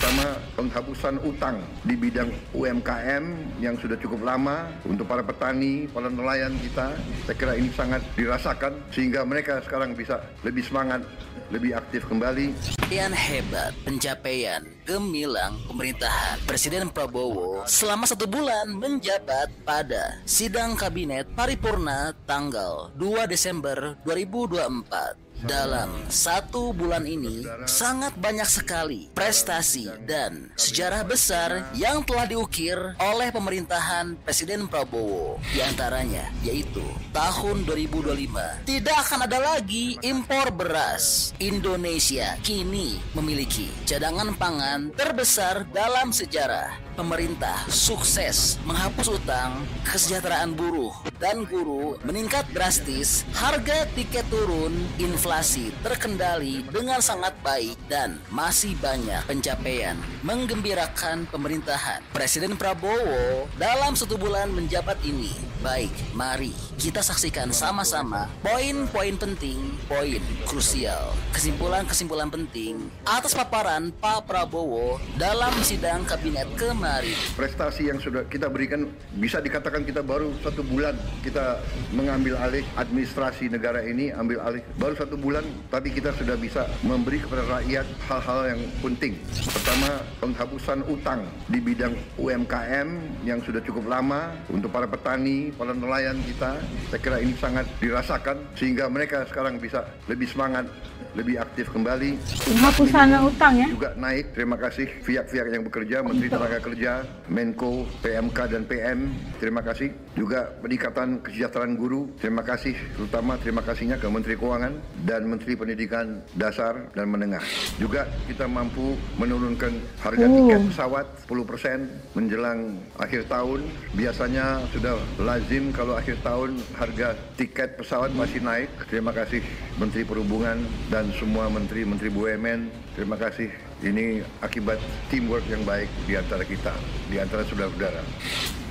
Pertama, penghapusan utang di bidang UMKM yang sudah cukup lama untuk para petani, para nelayan kita. Saya kira ini sangat dirasakan sehingga mereka sekarang bisa lebih semangat, lebih aktif kembali. Yang hebat pencapaian gemilang pemerintahan Presiden Prabowo selama 1 bulan menjabat pada sidang kabinet paripurna tanggal 2 Desember 2024. Dalam 1 bulan ini sangat banyak sekali prestasi dan sejarah besar yang telah diukir oleh pemerintahan Presiden Prabowo. Di antaranya yaitu tahun 2025 tidak akan ada lagi impor beras. Indonesia kini memiliki cadangan pangan terbesar dalam sejarah. Pemerintah sukses menghapus utang, kesejahteraan buruh dan guru meningkat drastis, harga tiket turun, inflasi terkendali dengan sangat baik, dan masih banyak pencapaian menggembirakan pemerintahan Presiden Prabowo dalam 1 bulan menjabat ini. Baik, mari kita saksikan sama-sama poin-poin penting, poin krusial, kesimpulan-kesimpulan penting atas paparan Pak Prabowo dalam sidang kabinet kemarin. Prestasi yang sudah kita berikan, bisa dikatakan kita baru 1 bulan kita mengambil alih administrasi negara ini, ambil alih baru 1 bulan, tapi kita sudah bisa memberi kepada rakyat hal-hal yang penting. Pertama, penghapusan utang di bidang UMKM yang sudah cukup lama untuk para petani, para nelayan kita. Saya kira ini sangat dirasakan sehingga mereka sekarang bisa lebih semangat, lebih aktif kembali. Penghapusan utang ya juga naik. Terima kasih pihak-pihak yang bekerja, Menteri Tenaga Kerja, Menko, PMK dan PM. Terima kasih. Juga peningkatan kesejahteraan guru. Terima kasih, terutama terima kasihnya ke Menteri Keuangan dan Menteri Pendidikan Dasar dan Menengah. Juga kita mampu menurunkan harga tiket pesawat 10% menjelang akhir tahun. Biasanya sudah lazim kalau akhir tahun harga tiket pesawat masih naik. Terima kasih Menteri Perhubungan dan semua menteri-menteri BUMN. Terima kasih. Ini akibat teamwork yang baik di antara kita, di antara saudara-saudara.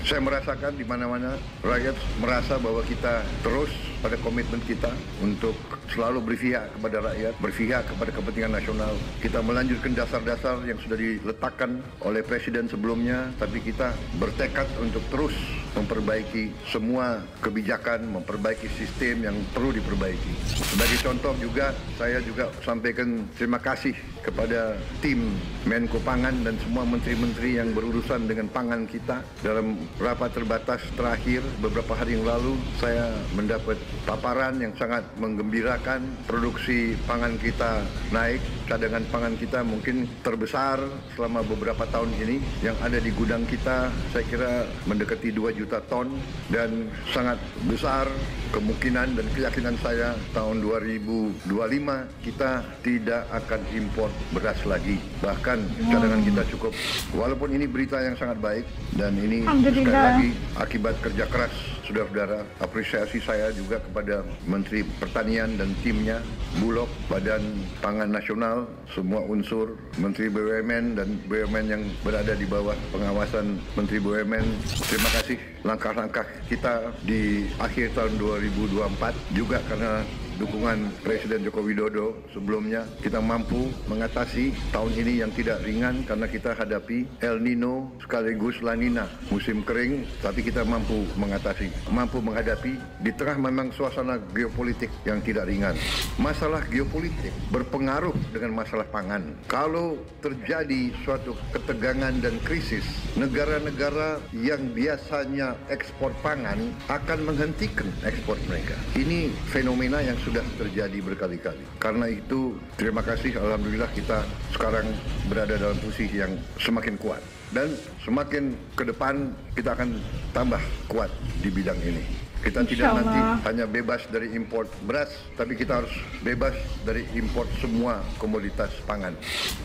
Saya merasakan di mana-mana rakyat merasa bahwa kita terus pada komitmen kita untuk selalu berpihak kepada rakyat, berpihak kepada kepentingan nasional. Kita melanjutkan dasar-dasar yang sudah diletakkan oleh Presiden sebelumnya, tapi kita bertekad untuk terus memperbaiki semua kebijakan, memperbaiki sistem yang perlu diperbaiki. Sebagai contoh juga, saya juga sampaikan terima kasih kepada tim Menko Pangan dan semua menteri-menteri yang berurusan dengan pangan kita. Dalam rapat terbatas terakhir beberapa hari yang lalu, saya mendapat paparan yang sangat menggembirakan. Produksi pangan kita naik, cadangan pangan kita mungkin terbesar selama beberapa tahun ini. Yang ada di gudang kita saya kira mendekati 2 juta ton, dan sangat besar kemungkinan dan keyakinan saya tahun 2025 kita tidak akan impor beras lagi. Bahkan cadangan kita cukup. Walaupun ini berita yang sangat baik, dan ini sekali lagi akibat kerja keras saudara-saudara. Apresiasi saya juga kepada Menteri Pertanian dan timnya, Bulog, Badan Pangan Nasional, semua unsur, Menteri BUMN dan BUMN yang berada di bawah pengawasan Menteri BUMN. Terima kasih. Langkah-langkah kita di akhir tahun 2024 juga karena dukungan Presiden Joko Widodo sebelumnya, kita mampu mengatasi tahun ini yang tidak ringan karena kita hadapi El Nino sekaligus La Nina, musim kering, tapi kita mampu menghadapi di tengah memang suasana geopolitik yang tidak ringan. Masalah geopolitik berpengaruh dengan masalah pangan. Kalau terjadi suatu ketegangan dan krisis, negara-negara yang biasanya ekspor pangan akan menghentikan ekspor mereka. Ini fenomena yang sudah terjadi berkali-kali. Karena itu, terima kasih, alhamdulillah kita sekarang berada dalam posisi yang semakin kuat. Dan semakin ke depan kita akan tambah kuat di bidang ini. Kita tidak nanti hanya bebas dari impor beras, tapi kita harus bebas dari impor semua komoditas pangan.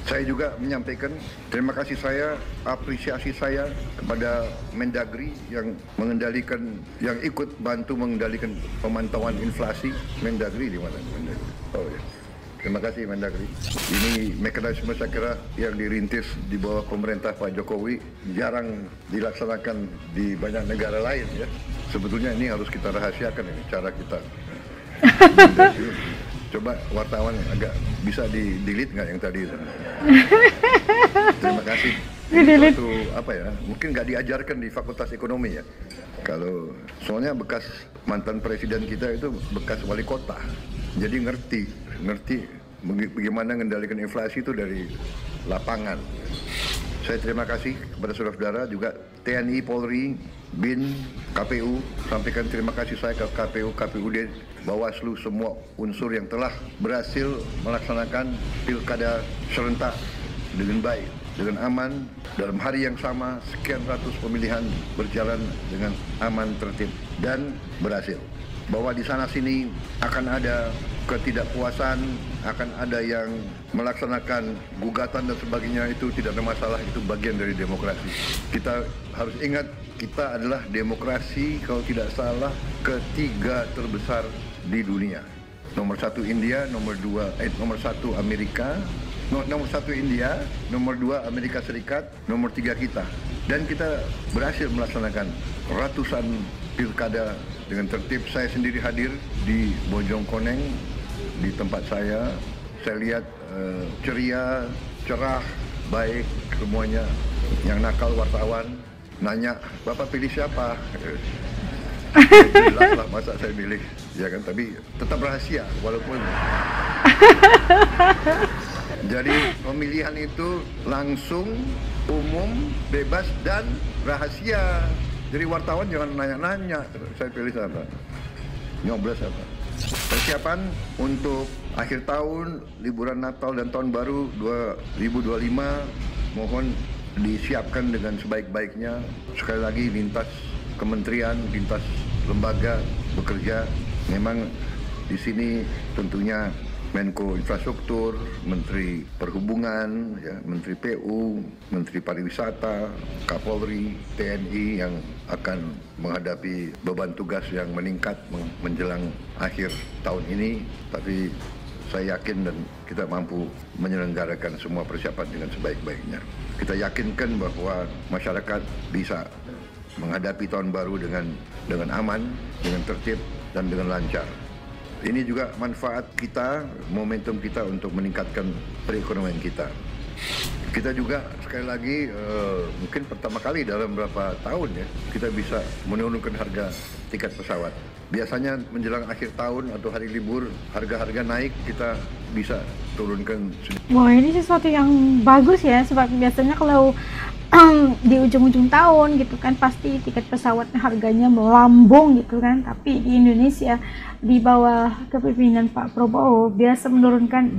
Saya juga menyampaikan terima kasih saya, apresiasi saya kepada Mendagri yang mengendalikan, yang ikut bantu mengendalikan pemantauan inflasi. Mendagri di mana? Mendagri. Oh ya. Terima kasih Mendagri. Ini mekanisme saya kira yang dirintis di bawah pemerintah Pak Jokowi jarang dilaksanakan di banyak negara lain ya. Sebetulnya ini harus kita rahasiakan ini cara kita. Coba wartawan agak bisa di delete nggak yang tadi itu? Terima kasih. Didelete. Itu apa ya? Mungkin nggak diajarkan di Fakultas Ekonomi ya. Kalau soalnya bekas mantan presiden kita itu bekas wali kota, jadi ngerti bagaimana mengendalikan inflasi itu dari lapangan. Saya terima kasih kepada saudara-saudara juga TNI, Polri, BIN, KPU. Sampaikan terima kasih saya ke KPU, KPUD, Bawaslu, semua unsur yang telah berhasil melaksanakan pilkada serentak dengan baik, dengan aman. Dalam hari yang sama, sekian ratus pemilihan berjalan dengan aman, tertib, dan berhasil. Bahwa di sana-sini akan ada ketidakpuasan, akan ada yang melaksanakan gugatan dan sebagainya, itu tidak ada masalah, itu bagian dari demokrasi. Kita harus ingat, kita adalah demokrasi, kalau tidak salah, ketiga terbesar di dunia. Nomor satu India, nomor satu Amerika, nomor satu India, nomor dua Amerika Serikat, nomor tiga kita. Dan kita berhasil melaksanakan ratusan pilkada dengan tertib. Saya sendiri hadir di Bojongkoneng, di tempat saya lihat ceria, cerah, baik semuanya. Yang nakal wartawan nanya, Bapak pilih siapa? Jelas lah, masa saya pilih, ya kan? Tapi tetap rahasia walaupun. Jadi pemilihan itu langsung, umum, bebas, dan rahasia. Jadi wartawan jangan nanya-nanya, saya pilih siapa, nyoblos siapa. Persiapan untuk akhir tahun, liburan Natal dan Tahun Baru 2025, mohon disiapkan dengan sebaik-baiknya. Sekali lagi, lintas kementerian, lintas lembaga bekerja. Memang di sini tentunya Menko Infrastruktur, Menteri Perhubungan, ya, Menteri PU, Menteri Pariwisata, Kapolri, TNI yang akan menghadapi beban tugas yang meningkat menjelang akhir tahun ini. Tapi saya yakin dan kita mampu menyelenggarakan semua persiapan dengan sebaik-baiknya. Kita yakinkan bahwa masyarakat bisa menghadapi tahun baru dengan aman, dengan tertib, dan dengan lancar. Ini juga manfaat kita, momentum kita untuk meningkatkan perekonomian kita. Kita juga sekali lagi mungkin pertama kali dalam berapa tahun ya kita bisa menurunkan harga tiket pesawat. Biasanya menjelang akhir tahun atau hari libur harga-harga naik, kita bisa turunkan. Wah, ini sesuatu yang bagus ya, sebab biasanya kalau di ujung-ujung tahun gitu kan pasti tiket pesawat harganya melambung gitu kan. Tapi di Indonesia di bawah kepemimpinan Pak Prabowo bisa menurunkan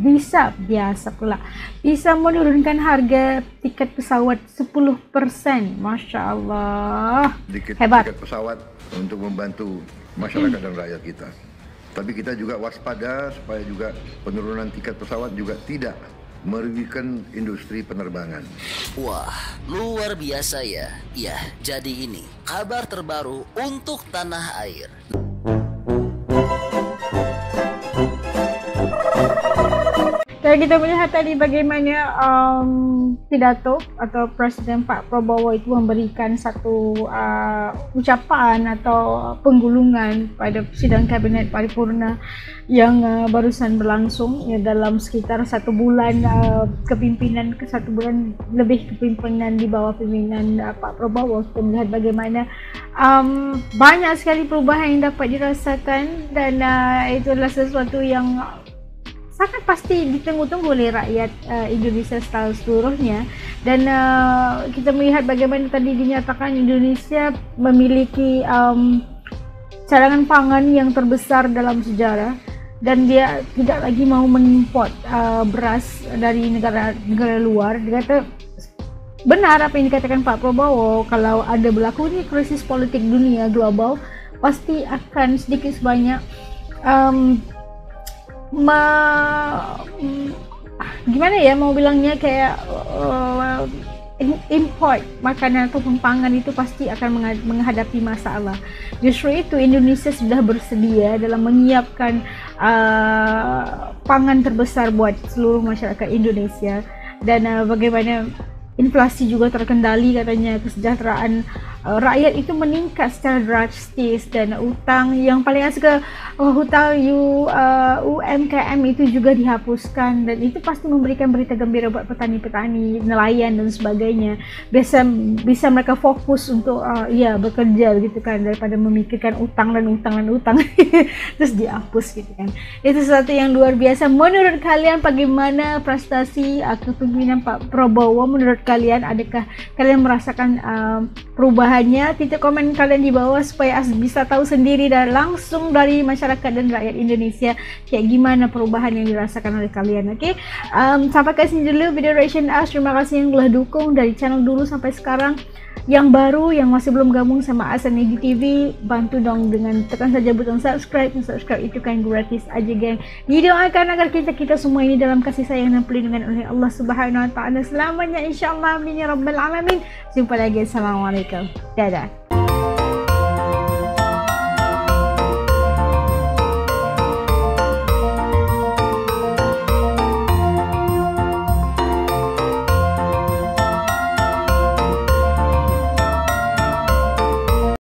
harga tiket pesawat 10%. Masya Allah, hebat. Tiket pesawat untuk membantu masyarakat dan rakyat kita. Tapi kita juga waspada supaya juga penurunan tiket pesawat juga tidak merugikan industri penerbangan. Wah, luar biasa ya. Ya, jadi ini kabar terbaru untuk tanah air. Kalau kita melihat tadi bagaimana pidato atau Presiden Pak Prabowo itu memberikan satu ucapan atau penggulungan pada sidang kabinet paripurna yang barusan berlangsung ya, dalam sekitar 1 bulan kepimpinan, 1 bulan lebih kepimpinan di bawah pimpinan Pak Prabowo. Kita melihat bagaimana banyak sekali perubahan yang dapat dirasakan, dan itu adalah sesuatu yang sangat pasti ditunggu-tunggu oleh rakyat Indonesia seluruhnya. Dan kita melihat bagaimana tadi dinyatakan Indonesia memiliki cadangan pangan yang terbesar dalam sejarah, dan dia tidak lagi mau mengimport beras dari negara luar. Dia kata benar apa yang dikatakan Pak Prabowo, kalau ada berlakunya krisis politik dunia global, pasti akan sedikit sebanyak gimana ya mau bilangnya, kayak import makanan atau pangan itu pasti akan menghadapi masalah. Justru itu Indonesia sudah bersedia dalam menyiapkan pangan terbesar buat seluruh masyarakat Indonesia. Dan bagaimana inflasi juga terkendali katanya, kesejahteraan rakyat itu meningkat secara drastis, dan utang yang paling asal hutang UMKM itu juga dihapuskan, dan itu pasti memberikan berita gembira buat petani-petani, nelayan dan sebagainya. Bisa mereka fokus untuk bekerja gitu kan, daripada memikirkan utang terus dihapus gitu kan. Itu sesuatu yang luar biasa. Menurut kalian bagaimana prestasi kepemimpinan Pak Prabowo? Menurut kalian, adakah kalian merasakan perubahannya? Titik komen kalian di bawah supaya bisa tahu sendiri dan langsung dari masyarakat dan rakyat Indonesia kayak gimana perubahan yang dirasakan oleh kalian. Oke, sampai ke sini dulu video reaction us. Terima kasih yang telah dukung dari channel dulu sampai sekarang. Yang baru, yang masih belum gabung sama Asanegi TV, bantu dong dengan tekan saja button subscribe. Subscribe itu kan gratis aja, geng. Didoakan agar kita semua ini dalam kasih sayang dan perlindungan oleh Allah Subhanahu wa taala selamanya insyaallah amin ya rabbal alamin. Jumpa lagi. Assalamualaikum. Dadah.